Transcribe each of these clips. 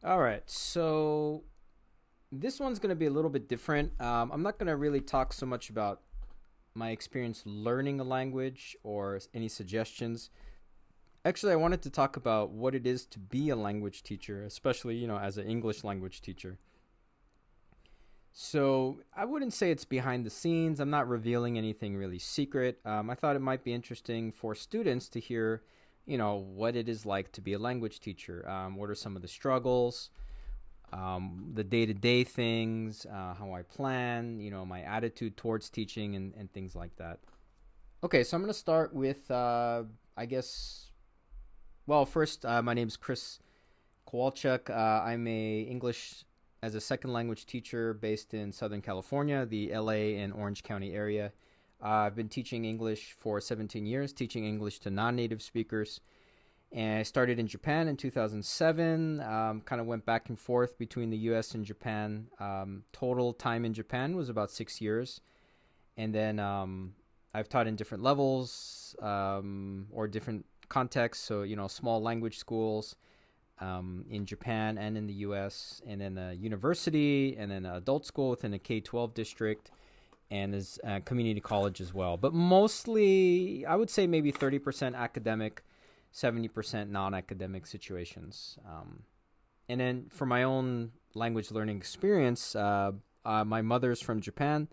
All right, so this one's going to be a little bit different. I'm not going to really talk so much about my experience learning a language or any suggestions. Actually, I wanted to talk about what it is to be a language teacher, especially, as an English language teacher. So I wouldn't say it's behind the scenes. I'm not revealing anything really secret. I thought it might be interesting for students to hear, what it is like to be a language teacher. What are some of the struggles, the day to day things, how I plan, my attitude towards teaching and things like that. Okay, so I'm going to start with, I guess, well, first, my name is Chris Kowalchuk. I'm a English as a second language teacher based in Southern California, the LA and Orange County area. I've been teaching English for 17 years, teaching English to non native speakers. And I started in Japan in 2007, kind of went back and forth between the US and Japan. Total time in Japan was about 6 years. And then I've taught in different levels or different contexts. So, small language schools in Japan and in the US, and then a university, and then an adult school within a K-12 district, and as a community college as well. But mostly, I would say maybe 30% academic, 70% non-academic situations. And then for my own language learning experience, my mother's from Japan.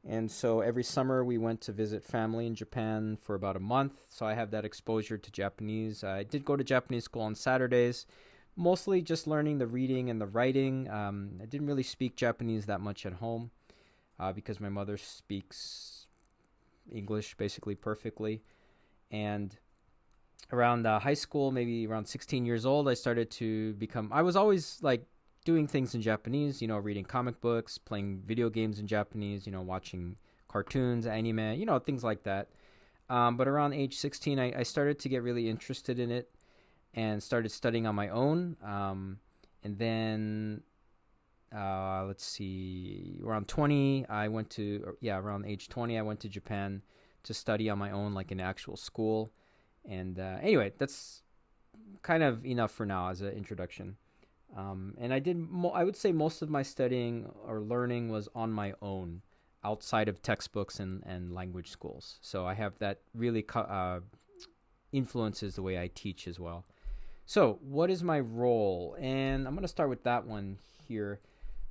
And so every summer we went to visit family in Japan for about a month. So I have that exposure to Japanese. I did go to Japanese school on Saturdays, mostly just learning the reading and the writing. I didn't really speak Japanese that much at home because my mother speaks English basically perfectly. And around high school, maybe around 16 years old, I started to become, I was always like doing things in Japanese, reading comic books, playing video games in Japanese, watching cartoons, anime, things like that. But around age 16, I started to get really interested in it and started studying on my own. And then, let's see, around 20, around age 20, I went to Japan to study on my own, like in actual school. And anyway, that's kind of enough for now as an introduction. And I would say most of my studying or learning was on my own outside of textbooks and language schools. So I have that really influences the way I teach as well. So, what is my role? And I'm going to start with that one here.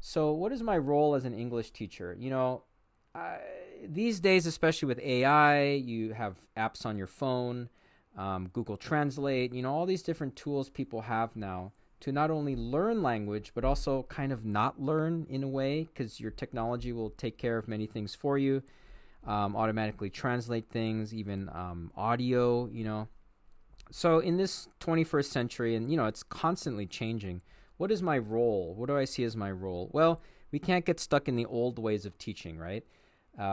So, what is my role as an English teacher? I, these days, especially with AI, you have apps on your phone, Google Translate, all these different tools people have now to not only learn language, but also kind of not learn in a way, because your technology will take care of many things for you, automatically translate things, even audio. So in this 21st century, and it's constantly changing, what is my role? What do I see as my role? Well, we can't get stuck in the old ways of teaching, right?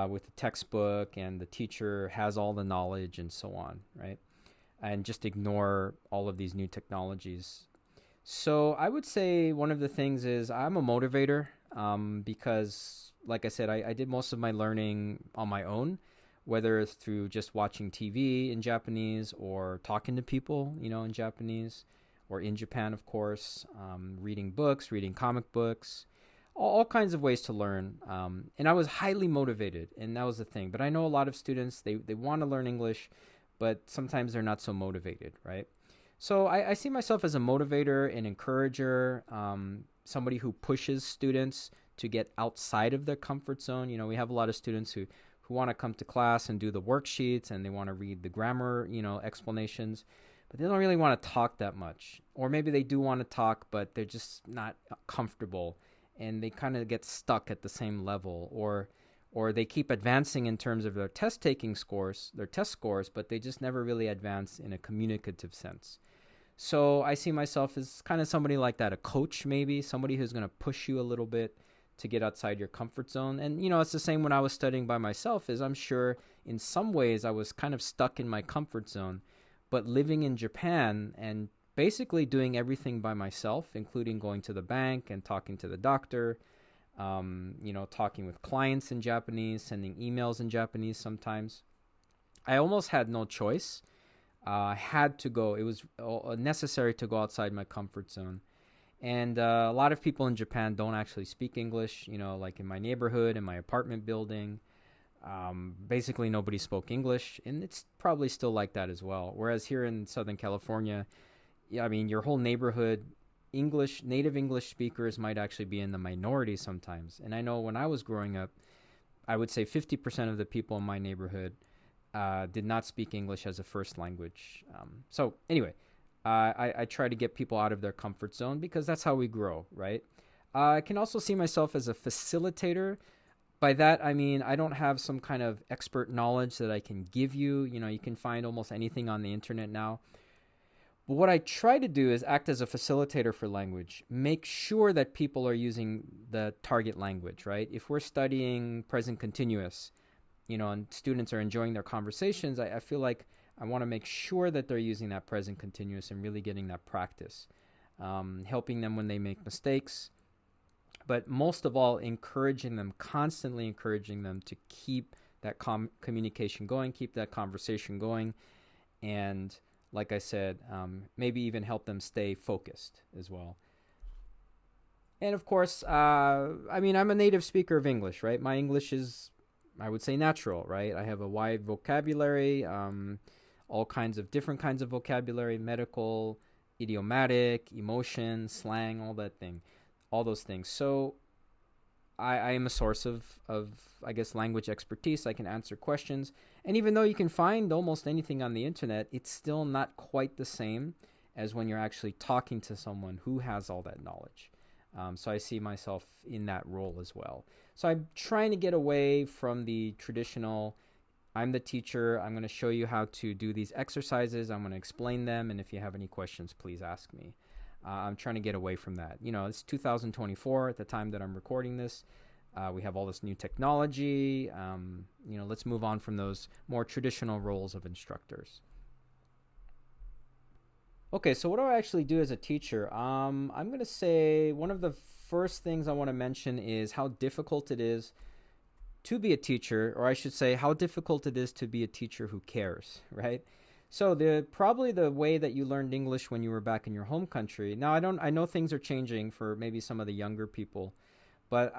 With the textbook and the teacher has all the knowledge and so on, right? And just ignore all of these new technologies. So I would say one of the things is I'm a motivator because, like I said, I did most of my learning on my own, whether it's through just watching TV in Japanese or talking to people, in Japanese or in Japan, of course, reading books, reading comic books, all kinds of ways to learn. And I was highly motivated, and that was the thing. But I know a lot of students, they want to learn English, but sometimes they're not so motivated, right? So I see myself as a motivator, an encourager, somebody who pushes students to get outside of their comfort zone. We have a lot of students who want to come to class and do the worksheets and they want to read the grammar, explanations, but they don't really want to talk that much. Or maybe they do want to talk, but they're just not comfortable and they kind of get stuck at the same level, or they keep advancing in terms of their test scores, but they just never really advance in a communicative sense. So I see myself as kind of somebody like that, a coach maybe, somebody who's going to push you a little bit to get outside your comfort zone. And, it's the same when I was studying by myself, is I'm sure in some ways I was kind of stuck in my comfort zone, but living in Japan and basically doing everything by myself, including going to the bank and talking to the doctor, talking with clients in Japanese, sending emails in Japanese sometimes. I almost had no choice. I had to go. It was necessary to go outside my comfort zone. And a lot of people in Japan don't actually speak English. Like in my neighborhood, in my apartment building, basically nobody spoke English, and it's probably still like that as well. Whereas here in Southern California, yeah, I mean, your whole neighborhood, native English speakers might actually be in the minority sometimes. And I know when I was growing up, I would say 50% of the people in my neighborhood did not speak English as a first language. So anyway, I try to get people out of their comfort zone because that's how we grow, right? I can also see myself as a facilitator. By that, I mean, I don't have some kind of expert knowledge that I can give you. You can find almost anything on the internet now. But what I try to do is act as a facilitator for language, make sure that people are using the target language, right? If we're studying present continuous, and students are enjoying their conversations, I feel like I want to make sure that they're using that present continuous and really getting that practice, helping them when they make mistakes, but most of all, constantly encouraging them to keep that communication going, keep that conversation going, and like I said, maybe even help them stay focused as well. And of course, I mean, I'm a native speaker of English, right? My English is, I would say, natural, right? I have a wide vocabulary, all kinds of different kinds of vocabulary, medical, idiomatic, emotion, slang, all those things. So I am a source of, I guess, language expertise. I can answer questions. And even though you can find almost anything on the internet, it's still not quite the same as when you're actually talking to someone who has all that knowledge. So I see myself in that role as well. So I'm trying to get away from the traditional, I'm the teacher, I'm going to show you how to do these exercises, I'm going to explain them, and if you have any questions, please ask me. I'm trying to get away from that. It's 2024 at the time that I'm recording this. We have all this new technology. Let's move on from those more traditional roles of instructors. Okay, so what do I actually do as a teacher? I'm going to say one of the first things I want to mention is how difficult it is to be a teacher, or I should say how difficult it is to be a teacher who cares, right? So probably the way that you learned English when you were back in your home country. Now I know things are changing for maybe some of the younger people, but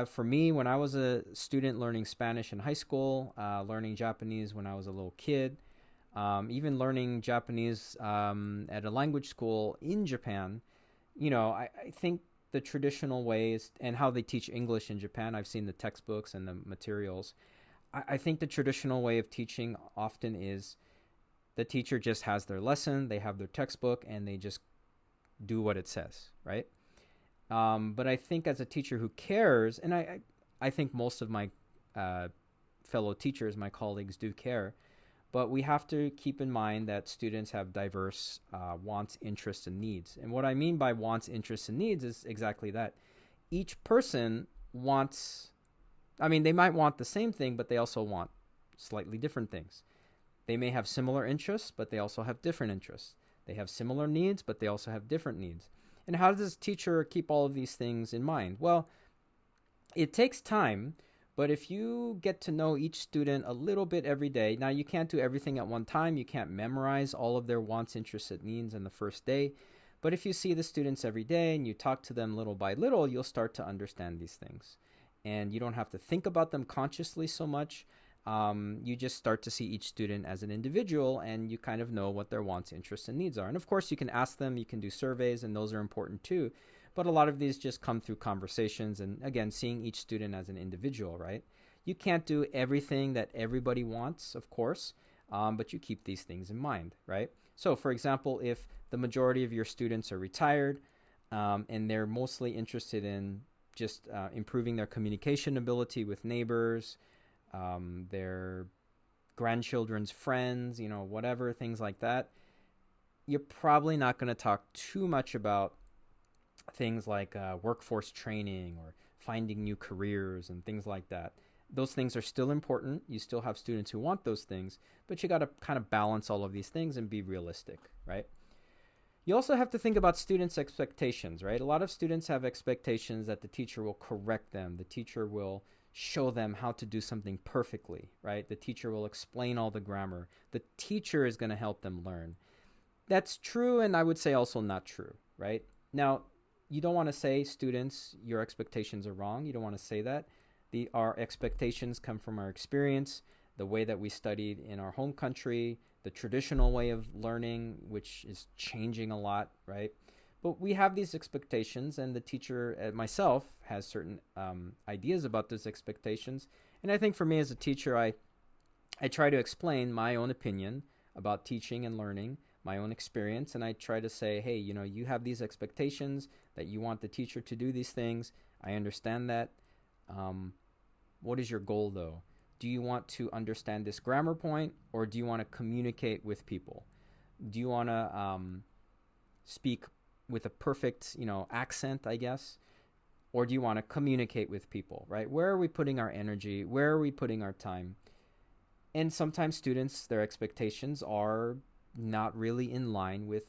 for me, when I was a student learning Spanish in high school, learning Japanese when I was a little kid, even learning Japanese at a language school in Japan, I think the traditional ways and how they teach English in Japan, I've seen the textbooks and the materials. I think the traditional way of teaching often is the teacher just has their lesson, they have their textbook, and they just do what it says, right? But I think as a teacher who cares, and I think most of my fellow teachers, my colleagues, do care, but we have to keep in mind that students have diverse wants, interests, and needs. And what I mean by wants, interests, and needs is exactly that. Each person wants, they might want the same thing, but they also want slightly different things. They may have similar interests, but they also have different interests. They have similar needs, but they also have different needs. And how does a teacher keep all of these things in mind? Well, it takes time, but if you get to know each student a little bit every day, now you can't do everything at one time. You can't memorize all of their wants, interests, and needs in the first day. But if you see the students every day and you talk to them little by little, you'll start to understand these things. And you don't have to think about them consciously so much. You just start to see each student as an individual, and you kind of know what their wants, interests, and needs are. And of course, you can ask them, you can do surveys, and those are important too. But a lot of these just come through conversations and, again, seeing each student as an individual, right? You can't do everything that everybody wants, of course, but you keep these things in mind, right? So, for example, if the majority of your students are retired and they're mostly interested in just improving their communication ability with neighbors, their grandchildren's friends, whatever, things like that, you're probably not going to talk too much about things like workforce training or finding new careers and things like that. Those things are still important. You still have students who want those things, but you got to kind of balance all of these things and be realistic, right? You also have to think about students' expectations, right? A lot of students have expectations that the teacher will correct them. The teacher will show them how to do something perfectly, right? The teacher will explain all the grammar. The teacher is going to help them learn. That's true, and I would say also not true, right? Now, you don't want to say, students, your expectations are wrong. You don't want to say that. Our expectations come from our experience, the way that we studied in our home country, the traditional way of learning, which is changing a lot, right? But we have these expectations, and the teacher, myself, has certain ideas about those expectations. And I think for me as a teacher, I try to explain my own opinion about teaching and learning, my own experience, and I try to say, hey, you have these expectations that you want the teacher to do these things. I understand that. What is your goal, though? Do you want to understand this grammar point, or do you want to communicate with people? Do you want to speak with a perfect, accent, I guess? Or do you want to communicate with people, right? Where are we putting our energy? Where are we putting our time? And sometimes students, their expectations are not really in line with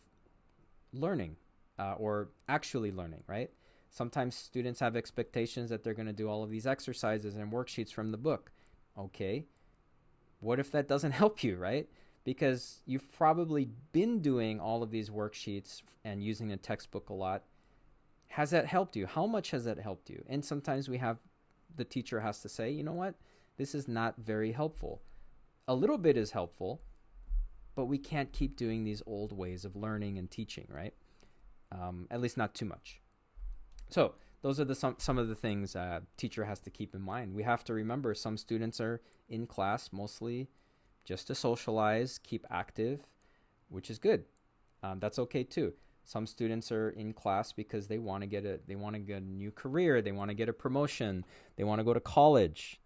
learning or actually learning, right? Sometimes students have expectations that they're going to do all of these exercises and worksheets from the book. Okay, what if that doesn't help you, right? Because you've probably been doing all of these worksheets and using a textbook a lot. Has that helped you? How much has that helped you? And sometimes the teacher has to say, you know what, this is not very helpful. A little bit is helpful, but we can't keep doing these old ways of learning and teaching, right? At least not too much. So those are some of the things a teacher has to keep in mind. We have to remember some students are in class mostly just to socialize, keep active, which is good. That's okay too. Some students are in class because they want to get a new career, they want to get a promotion, they want to go to college.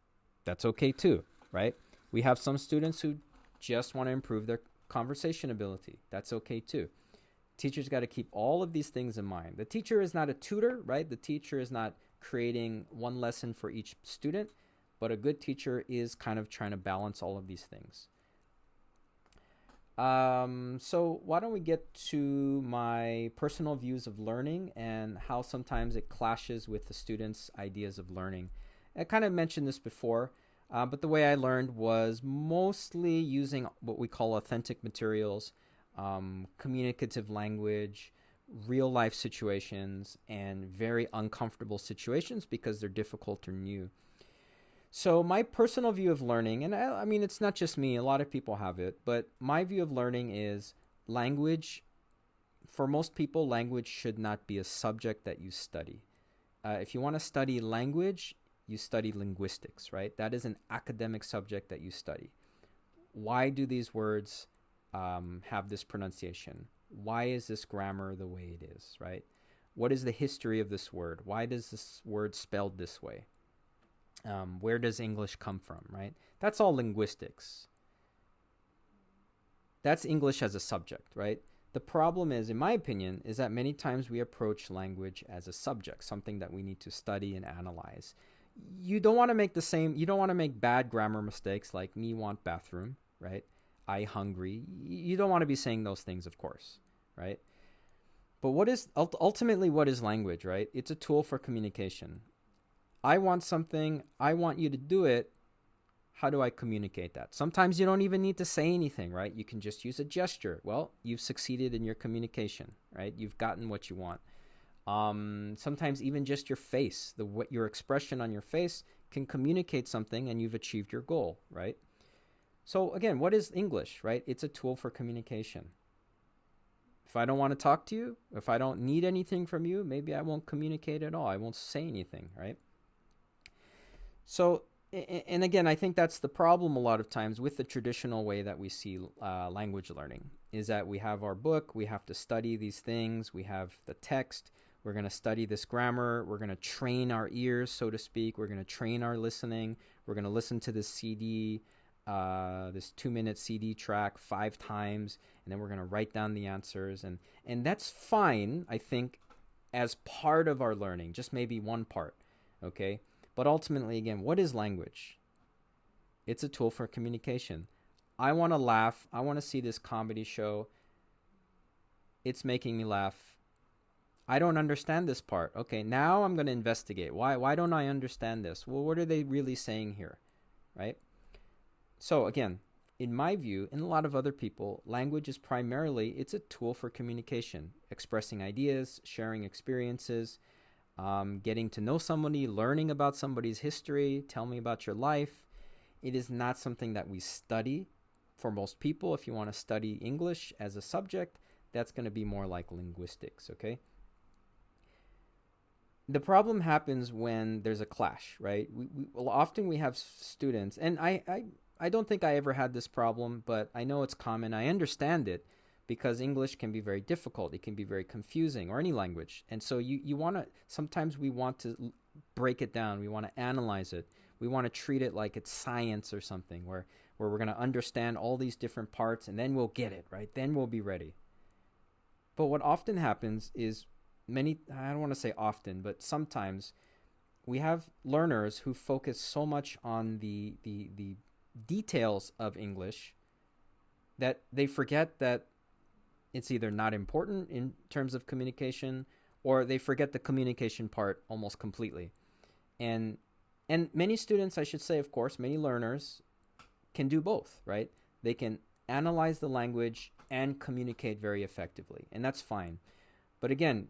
That's okay too, right? We have some students who just want to improve their conversation ability. That's okay too. Teachers got to keep all of these things in mind. The teacher is not a tutor, right? The teacher is not creating one lesson for each student, but a good teacher is kind of trying to balance all of these things. So why don't we get to my personal views of learning and how sometimes it clashes with the students' ideas of learning. I kind of mentioned this before, but the way I learned was mostly using what we call authentic materials, communicative language, real life situations, and very uncomfortable situations because they're difficult or new. So my personal view of learning, and I mean, it's not just me, a lot of people have it, but my view of learning is language. For most people, language should not be a subject that you study. If you want to study language, you study linguistics, right? That is an academic subject that you study. Why do these words have this pronunciation? Why is this grammar the way it is, right? What is the history of this word? Why does this word spelled this way? Where does English come from, right? That's all linguistics. That's English as a subject, right? The problem is, in my opinion, is that many times we approach language as a subject, something that we need to study and analyze. You don't want to make bad grammar mistakes like me want bathroom, right? I hungry. You don't want to be saying those things, of course, right? But ultimately what is language, right? It's a tool for communication. I want something, I want you to do it. How do I communicate that? Sometimes you don't even need to say anything, right? You can just use a gesture. Well, you've succeeded in your communication, right? You've gotten what you want. Sometimes even just your face, your expression on your face can communicate something and you've achieved your goal, right? So again, what is English, right? It's a tool for communication. If I don't want to talk to you, if I don't need anything from you, maybe I won't communicate at all. I won't say anything, right? So, and again, I think that's the problem a lot of times with the traditional way that we see language learning, is that we have our book, we have to study these things, we have the text, we're going to study this grammar, we're going to train our ears, so to speak, we're going to train our listening, we're going to listen to this CD, this 2-minute CD track 5 times, and then we're going to write down the answers, and that's fine, I think, as part of our learning, just maybe one part, okay? But ultimately, again, what is language? It's a tool for communication. I want to laugh. I want to see this comedy show. It's making me laugh. I don't understand this part. Okay, now I'm going to investigate. Why don't I understand this? Well, what are they really saying here, right? So again, in my view, and a lot of other people, language is primarily, it's a tool for communication, expressing ideas, sharing experiences, getting to know somebody, learning about somebody's history, tell me about your life. It is not something that we study for most people. If you want to study English as a subject, that's going to be more like linguistics, okay? The problem happens when there's a clash, right? Often we have students, and I don't think I ever had this problem, but I know it's common. I understand it because English can be very difficult. It can be very confusing, or any language. And so you want to, sometimes we want to break it down. We want to analyze it. We want to treat it like it's science or something where we're going to understand all these different parts and then we'll get it, right? Then we'll be ready. But what often happens is I don't want to say often, but sometimes we have learners who focus so much on the details of English that they forget that it's either not important in terms of communication, or they forget the communication part almost completely. And many students, I should say, of course, many learners can do both, right? They can analyze the language and communicate very effectively, and that's fine. But again,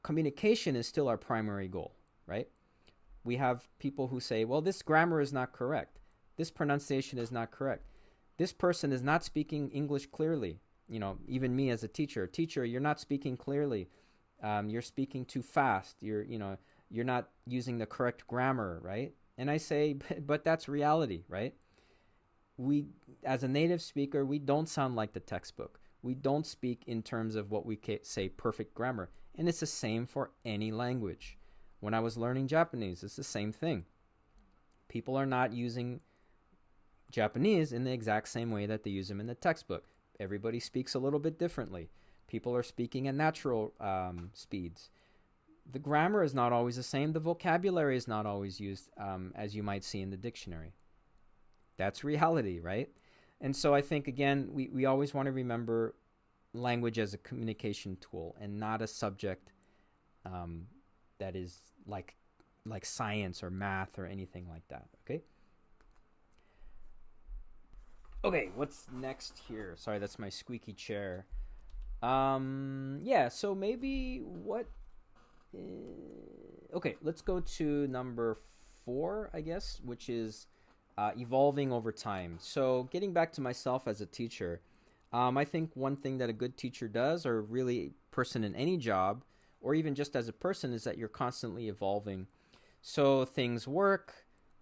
communication is still our primary goal, right? We have people who say, well, this grammar is not correct. This pronunciation is not correct. This person is not speaking English clearly. You know, even me as a teacher, you're not speaking clearly. You're speaking too fast. You're not using the correct grammar, right? And I say, but that's reality, right? We, as a native speaker, we don't sound like the textbook. We don't speak in terms of what we say perfect grammar. And it's the same for any language. When I was learning Japanese, it's the same thing. People are not using Japanese in the exact same way that they use them in the textbook. Everybody speaks a little bit differently. People are speaking at natural speeds. The grammar is not always the same. The vocabulary is not always used as you might see in the dictionary. That's reality, right? And so I think, again, we always want to remember language as a communication tool and not a subject that is like science or math or anything like that, okay? Okay, what's next here? Sorry, that's my squeaky chair. Yeah, so maybe what... okay, let's go to number 4, I guess, which is evolving over time. So getting back to myself as a teacher, I think one thing that a good teacher does, or really a person in any job, or even just as a person, is that you're constantly evolving. So things work,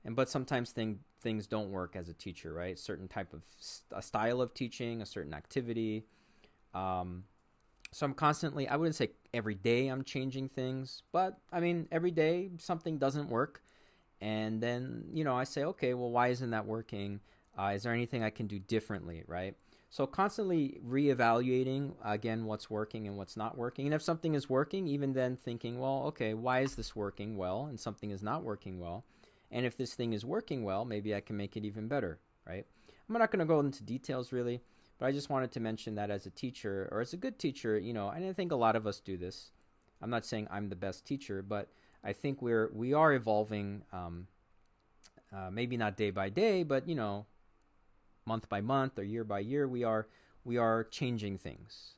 but sometimes things don't work as a teacher, right? Certain type of a style of teaching, a certain activity. So I'm constantly, I wouldn't say every day I'm changing things, but I mean, every day something doesn't work. And then, I say, okay, well, why isn't that working? Is there anything I can do differently, right? So constantly reevaluating, again, what's working and what's not working. And if something is working, even then thinking, well, okay, why is this working well and something is not working well? And if this thing is working well, maybe I can make it even better, right? I'm not going to go into details really, but I just wanted to mention that as a teacher, or as a good teacher, and I think a lot of us do this. I'm not saying I'm the best teacher, but I think we are evolving, maybe not day by day, but month by month or year by year, we are changing things,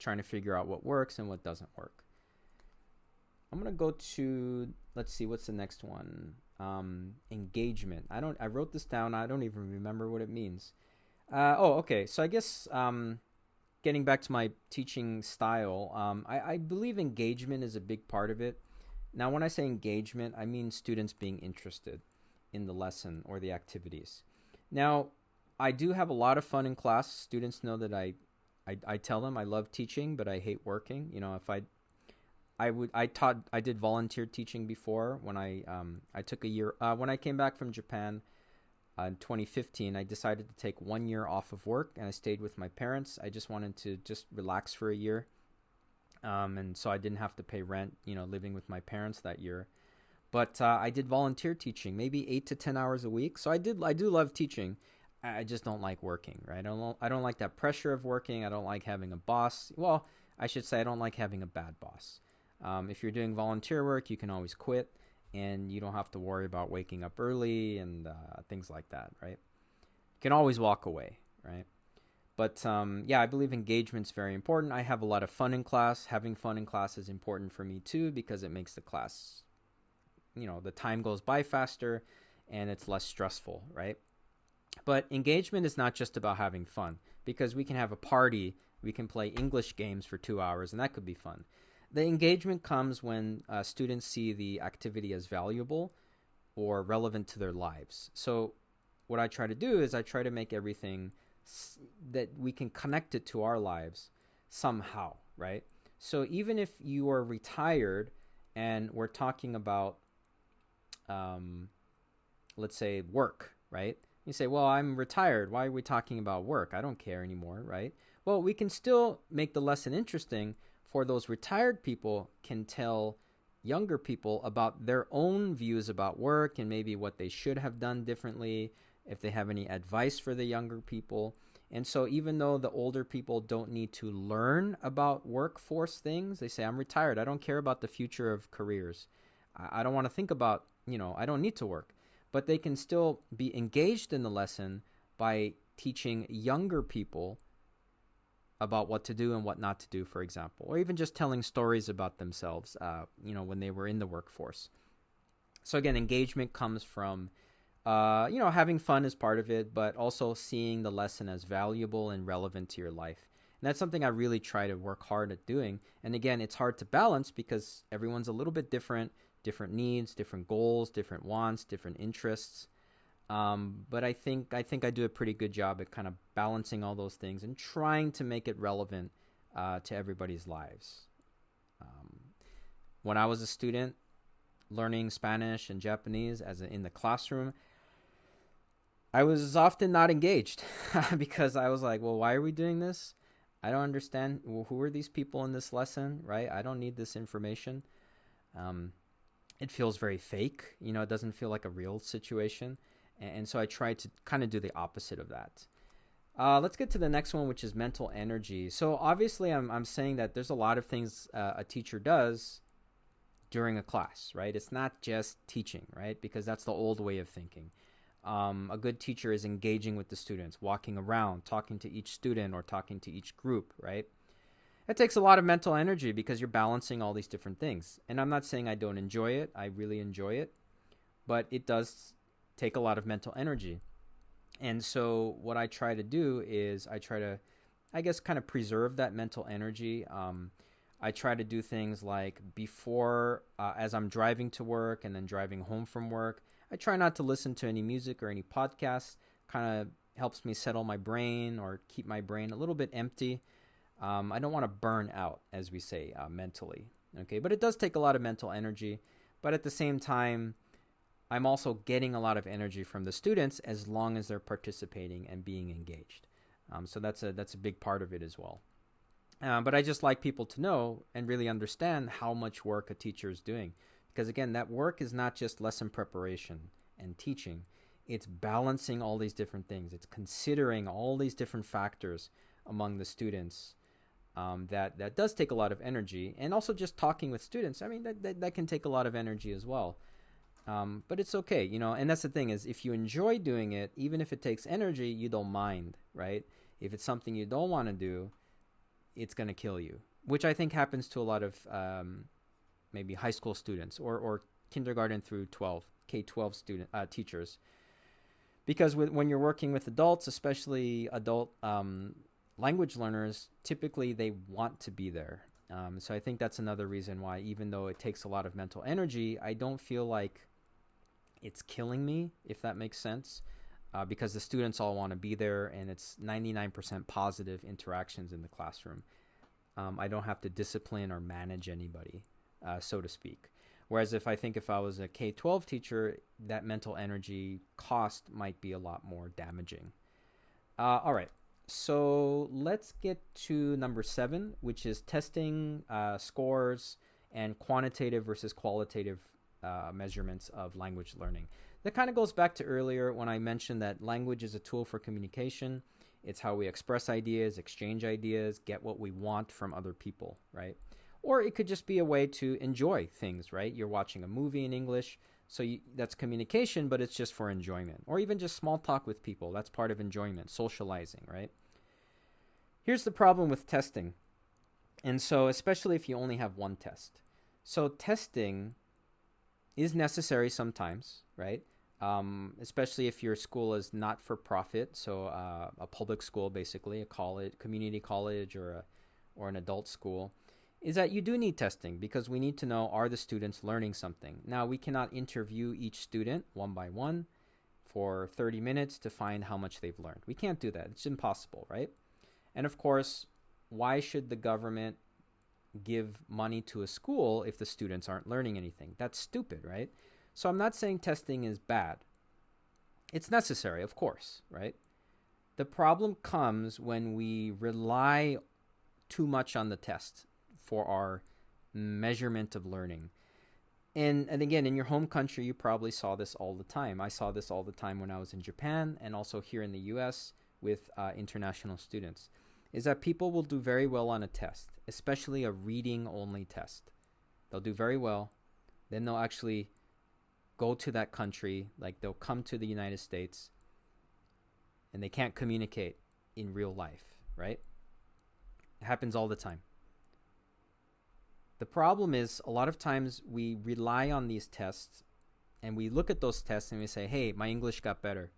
trying to figure out what works and what doesn't work. I'm gonna go to, let's see, what's the next one? Engagement. I wrote this down. I don't even remember what it means. Okay. So I guess getting back to my teaching style, I believe engagement is a big part of it. Now, when I say engagement, I mean students being interested in the lesson or the activities. Now, I do have a lot of fun in class. Students know that I tell them I love teaching, but I hate working. If I did volunteer teaching before when I took a year, when I came back from Japan in 2015, I decided to take 1 year off of work and I stayed with my parents. I just wanted to just relax for a year. And so I didn't have to pay rent, living with my parents that year. But I did volunteer teaching, maybe 8 to 10 hours a week. So I do love teaching. I just don't like working, right? I don't like that pressure of working. I don't like having a boss. Well, I should say I don't like having a bad boss. If you're doing volunteer work, you can always quit, and you don't have to worry about waking up early and things like that, right? can always walk away, right? But yeah, I believe engagement's very important. I have a lot of fun in class. Having fun in class is important for me too because it makes the class, the time goes by faster and it's less stressful, right? But engagement is not just about having fun because we can have a party, we can play English games for 2 hours, and that could be fun. The engagement comes when students see the activity as valuable or relevant to their lives. So what I try to do is I try to make everything that we can connect it to our lives somehow, right? So even if you are retired and we're talking about, let's say, work, right? You say, well, I'm retired. Why are we talking about work? I don't care anymore, right? Well, we can still make the lesson interesting for those retired people can tell younger people about their own views about work and maybe what they should have done differently, if they have any advice for the younger people. And so even though the older people don't need to learn about workforce things, they say, I'm retired. I don't care about the future of careers. I don't want to think about, I don't need to work. But they can still be engaged in the lesson by teaching younger people about what to do and what not to do, for example, or even just telling stories about themselves, when they were in the workforce. So again, engagement comes from, having fun is part of it, but also seeing the lesson as valuable and relevant to your life. And that's something I really try to work hard at doing. And again, it's hard to balance because everyone's a little bit different needs, different goals, different wants, different interests. But I think I do a pretty good job at kind of balancing all those things and trying to make it relevant to everybody's lives. When I was a student learning Spanish and Japanese in the classroom, I was often not engaged because I was like, well, why are we doing this? I don't understand. Well, who are these people in this lesson, right? I don't need this information. It feels very fake. It doesn't feel like a real situation. And so I try to kind of do the opposite of that. Let's get to the next one, which is mental energy. So obviously I'm saying that there's a lot of things a teacher does during a class, right? It's not just teaching, right? Because that's the old way of thinking. A good teacher is engaging with the students, walking around, talking to each student or talking to each group, right? It takes a lot of mental energy because you're balancing all these different things. And I'm not saying I don't enjoy it. I really enjoy it. But it does take a lot of mental energy. And so what I try to do is I try to, I guess, kind of preserve that mental energy. I try to do things like before, as I'm driving to work and then driving home from work, I try not to listen to any music or any podcasts. Kind of helps me settle my brain or keep my brain a little bit empty. I don't want to burn out, as we say, mentally. Okay, but it does take a lot of mental energy. But at the same time, I'm also getting a lot of energy from the students as long as they're participating and being engaged. So that's a big part of it as well. But I just like people to know and really understand how much work a teacher is doing. Because again, that work is not just lesson preparation and teaching. It's balancing all these different things. It's considering all these different factors among the students. That does take a lot of energy. And also just talking with students, I mean, that can take a lot of energy as well. But it's okay, and that's the thing is if you enjoy doing it, even if it takes energy, you don't mind, right? If it's something you don't want to do, it's going to kill you, which I think happens to a lot of maybe high school students or kindergarten through K-12 student teachers. Because when you're working with adults, especially adult language learners, typically they want to be there. So I think that's another reason why, even though it takes a lot of mental energy, I don't feel like it's killing me, if that makes sense, because the students all want to be there and it's 99% positive interactions in the classroom. I don't have to discipline or manage anybody, so to speak. Whereas if I was a K-12 teacher, that mental energy cost might be a lot more damaging. All right. So let's get to number 7, which is testing scores and quantitative versus qualitative measurements of language learning. That kind of goes back to earlier when I mentioned that language is a tool for communication. It's how we express ideas, exchange ideas, get what we want from other people, right? Or it could just be a way to enjoy things, right? You're watching a movie in English, So that's communication, but it's just for enjoyment. Or even just small talk with people. That's part of enjoyment, socializing, right? Here's the problem with testing. And so, especially if you only have one test. So testing is necessary sometimes, right? Especially if your school is not for profit, so a public school, basically a college, community college, or an adult school, is that you do need testing because we need to know, are the students learning something? Now, we cannot interview each student one by one for 30 minutes to find how much they've learned. We can't do that. It's impossible, right? And of course, why should the government give money to a school if the students aren't learning anything? That's stupid, right? So I'm not saying testing is bad. It's necessary, of course, right? The problem comes when we rely too much on the test for our measurement of learning. And again, in your home country, you probably saw this all the time. I saw this all the time when I was in Japan and also here in the US with international students, is that people will do very well on a test, especially a reading-only test. They'll do very well. Then they'll actually go to that country, like they'll come to the United States, and they can't communicate in real life, right? It happens all the time. The problem is a lot of times we rely on these tests and we look at those tests and we say, hey, my English got better.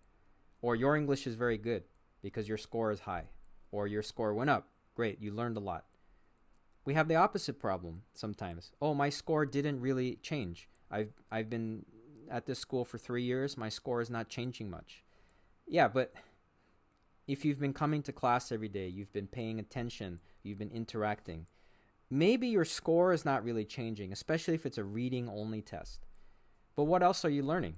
Or your English is very good because your score is high. Or your score went up. Great, you learned a lot. We have the opposite problem sometimes. Oh, my score didn't really change. I've been at this school for 3 years. My score is not changing much. Yeah, but if you've been coming to class every day, you've been paying attention, you've been interacting, maybe your score is not really changing, especially if it's a reading-only test. But what else are you learning?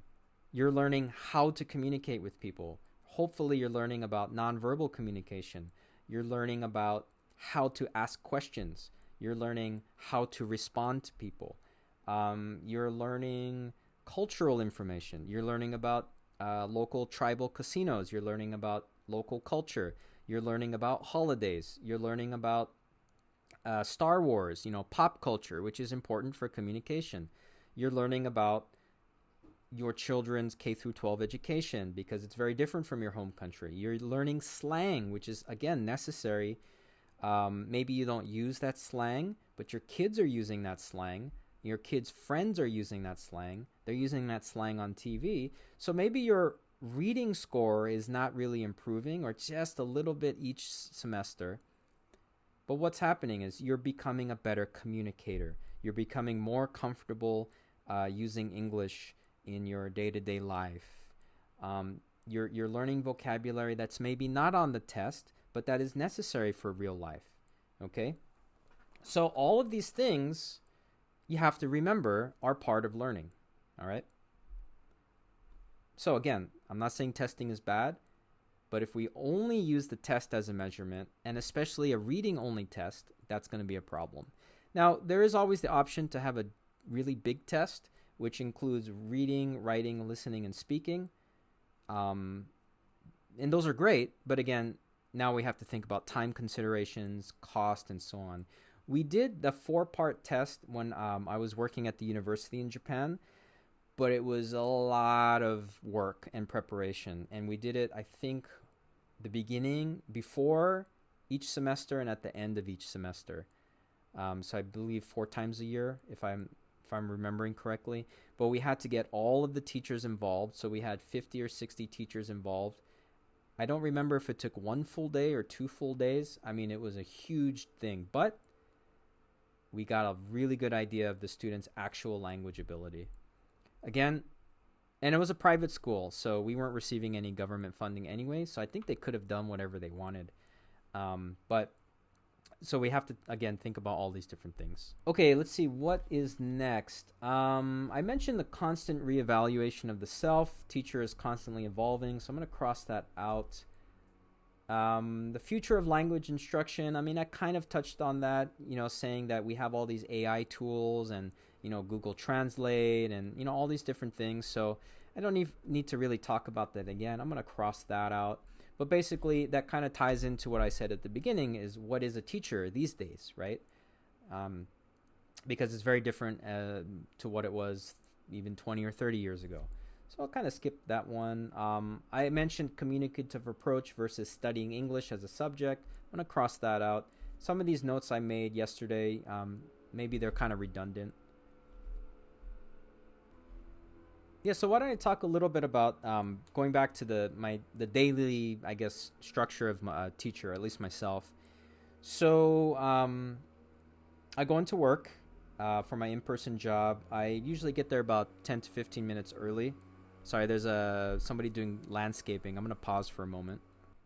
You're learning how to communicate with people. Hopefully you're learning about nonverbal communication. You're learning about how to ask questions. You're learning how to respond to people. You're learning cultural information. You're learning about local tribal casinos. You're learning about local culture. You're learning about holidays. You're learning about Star Wars, pop culture, which is important for communication. You're learning about your children's K through 12 education because it's very different from your home country. You're learning slang, which is, again, necessary. Maybe you don't use that slang, but your kids are using that slang. Your kids' friends are using that slang. They're using that slang on TV. So maybe your reading score is not really improving or just a little bit each semester. But what's happening is you're becoming a better communicator. You're becoming more comfortable using English in your day-to-day life. You're learning vocabulary that's maybe not on the test, but that is necessary for real life. Okay? So all of these things you have to remember are part of learning. All right? So again, I'm not saying testing is bad, but if we only use the test as a measurement, and especially a reading-only test, that's going to be a problem. Now, there is always the option to have a really big test, which includes reading, writing, listening, and speaking. And those are great, but again, now we have to think about time considerations, cost, and so on. We did the 4-part test when I was working at the university in Japan, but it was a lot of work and preparation. And we did it, I think, the beginning, before each semester, and at the end of each semester. So I believe 4 times a year, if I'm remembering correctly. But we had to get all of the teachers involved. So we had 50 or 60 teachers involved. I don't remember if it took 1 full day or 2 full days. I mean, it was a huge thing. But we got a really good idea of the students' actual language ability. Again, and it was a private school, so we weren't receiving any government funding anyway. So I think they could have done whatever they wanted. But so we have to, again, think about all these different things. Okay, let's see. What is next? I mentioned the constant reevaluation of the self. Teacher is constantly evolving, so I'm going to cross that out. The future of language instruction. I mean, I kind of touched on that, saying that we have all these AI tools and, Google Translate and, all these different things. So I don't need to really talk about that again. I'm going to cross that out. But basically, that kind of ties into what I said at the beginning is what is a teacher these days, right? Because it's very different to what it was even 20 or 30 years ago. So I'll kind of skip that one. I mentioned communicative approach versus studying English as a subject. I'm going to cross that out. Some of these notes I made yesterday, maybe they're kind of redundant. Yeah, so why don't I talk a little bit about going back to the daily, I guess, structure of my teacher, at least myself. So I go into work for my in-person job. I usually get there about 10 to 15 minutes early. Sorry, there's somebody doing landscaping. I'm going to pause for a moment.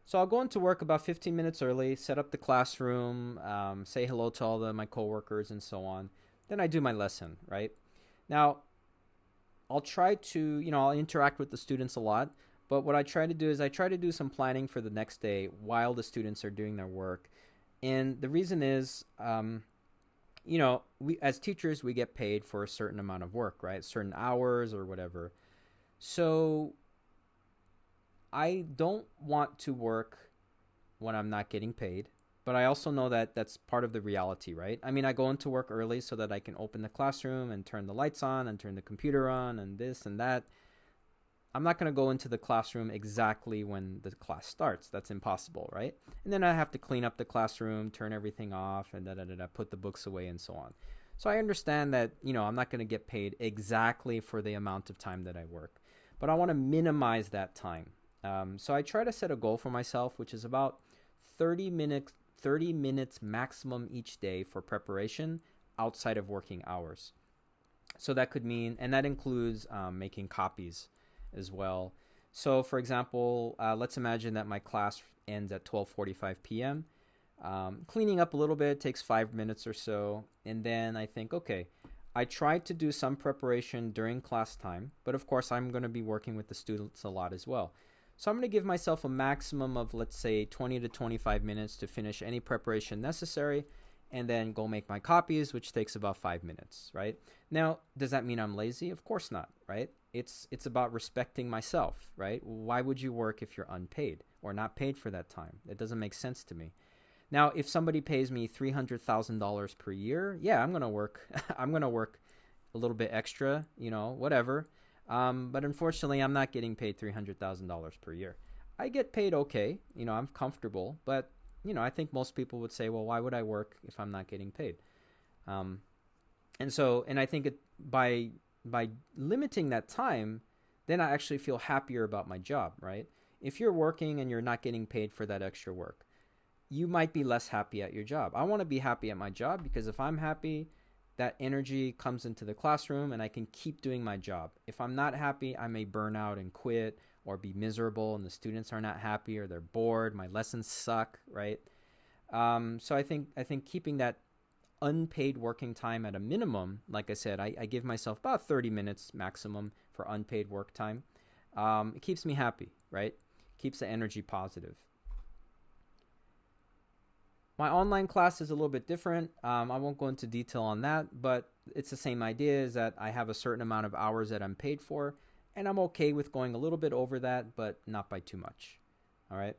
So I'll go into work about 15 minutes early, set up the classroom, say hello to all my coworkers and so on. Then I do my lesson, right? Now, I'll try to, I'll interact with the students a lot, but what I try to do is I try to do some planning for the next day while the students are doing their work. And the reason is, we as teachers, we get paid for a certain amount of work, right? Certain hours or whatever. So I don't want to work when I'm not getting paid, but I also know that that's part of the reality, right? I mean, I go into work early so that I can open the classroom and turn the lights on and turn the computer on and this and that. I'm not going to go into the classroom exactly when the class starts. That's impossible, right? And then I have to clean up the classroom, turn everything off, and put the books away and so on. So I understand that, I'm not going to get paid exactly for the amount of time that I work, but I want to minimize that time. So I try to set a goal for myself, which is about 30 minutes maximum each day for preparation outside of working hours. So that could mean, and that includes making copies as well. So for example, let's imagine that my class ends at 12:45 p.m. Cleaning up a little bit takes 5 minutes or so. And then I think, okay, I tried to do some preparation during class time, but of course I'm going to be working with the students a lot as well. So I'm going to give myself a maximum of, let's say, 20 to 25 minutes to finish any preparation necessary and then go make my copies, which takes about 5 minutes, right? Now, does that mean I'm lazy? Of course not, right? It's about respecting myself, right? Why would you work if you're unpaid or not paid for that time? It doesn't make sense to me. Now, if somebody pays me $300,000 per year, yeah, I'm going to work. I'm going to work a little bit extra, whatever. But unfortunately, I'm not getting paid $300,000 per year. I get paid okay. I'm comfortable. But, I think most people would say, well, why would I work if I'm not getting paid? And I think by limiting that time, then I actually feel happier about my job, right? If you're working and you're not getting paid for that extra work, you might be less happy at your job. I want to be happy at my job because if I'm happy, that energy comes into the classroom and I can keep doing my job. If I'm not happy, I may burn out and quit or be miserable and the students are not happy or they're bored, my lessons suck, right? So I think keeping that unpaid working time at a minimum, like I said, I give myself about 30 minutes maximum for unpaid work time. It keeps me happy, right? Keeps the energy positive. My online class is a little bit different. I won't go into detail on that, but it's the same idea, is that I have a certain amount of hours that I'm paid for, and I'm okay with going a little bit over that, but not by too much. All right.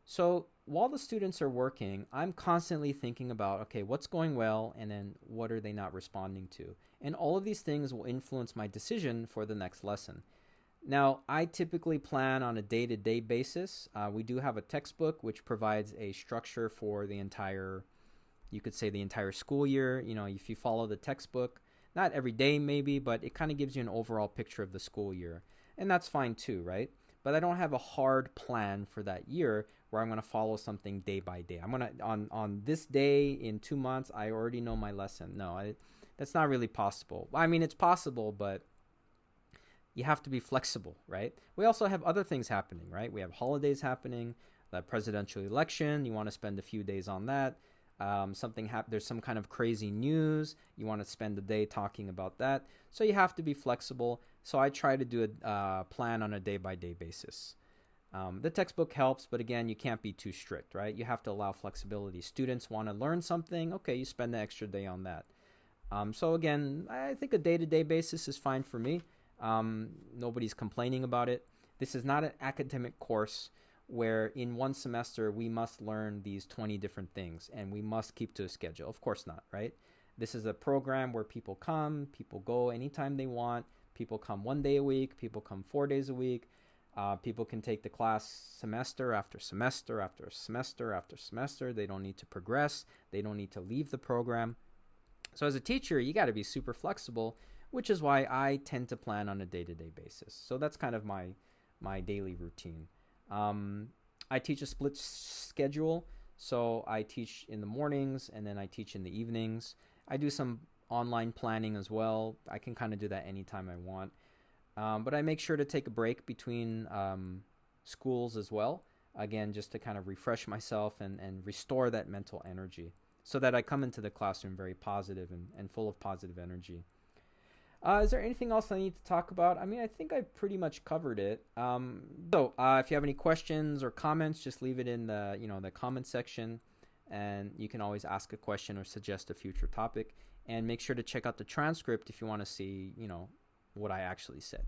So while the students are working, I'm constantly thinking about, okay, what's going well, and then what are they not responding to? And all of these things will influence my decision for the next lesson. Now, I typically plan on a day-to-day basis. We do have a textbook which provides a structure for the entire, you could say the entire school year. If you follow the textbook, not every day maybe, but it kind of gives you an overall picture of the school year. And that's fine too, right? But I don't have a hard plan for that year where I'm going to follow something day by day. I'm going to, on this day in 2 months, I already know my lesson. No, that's not really possible. I mean, it's possible, but you have to be flexible, right? We also have other things happening, right? We have holidays happening, the presidential election. You want to spend a few days on that. There's some kind of crazy news. You want to spend the day talking about that. So you have to be flexible. So I try to do a plan on a day-by-day basis. The textbook helps, but again, you can't be too strict, right? You have to allow flexibility. Students want to learn something. Okay, you spend the extra day on that. So again, I think a day-to-day basis is fine for me. Nobody's complaining about it. This is not an academic course where in one semester we must learn these 20 different things and we must keep to a schedule. Of course not, right? This is a program where people come, people go anytime they want. People come 1 day a week. People come 4 days a week. People can take the class semester after semester after semester after semester. They don't need to progress. They don't need to leave the program. So as a teacher, you got to be super flexible, which is why I tend to plan on a day-to-day basis. So that's kind of my daily routine. I teach a split schedule. So I teach in the mornings and then I teach in the evenings. I do some online planning as well. I can kind of do that anytime I want. But I make sure to take a break between schools as well. Again, just to kind of refresh myself and restore that mental energy so that I come into the classroom very positive and full of positive energy. Is there anything else I need to talk about? I mean, I think I pretty much covered it. If you have any questions or comments, just leave it in the comment section, and you can always ask a question or suggest a future topic. And make sure to check out the transcript if you want to see, what I actually said.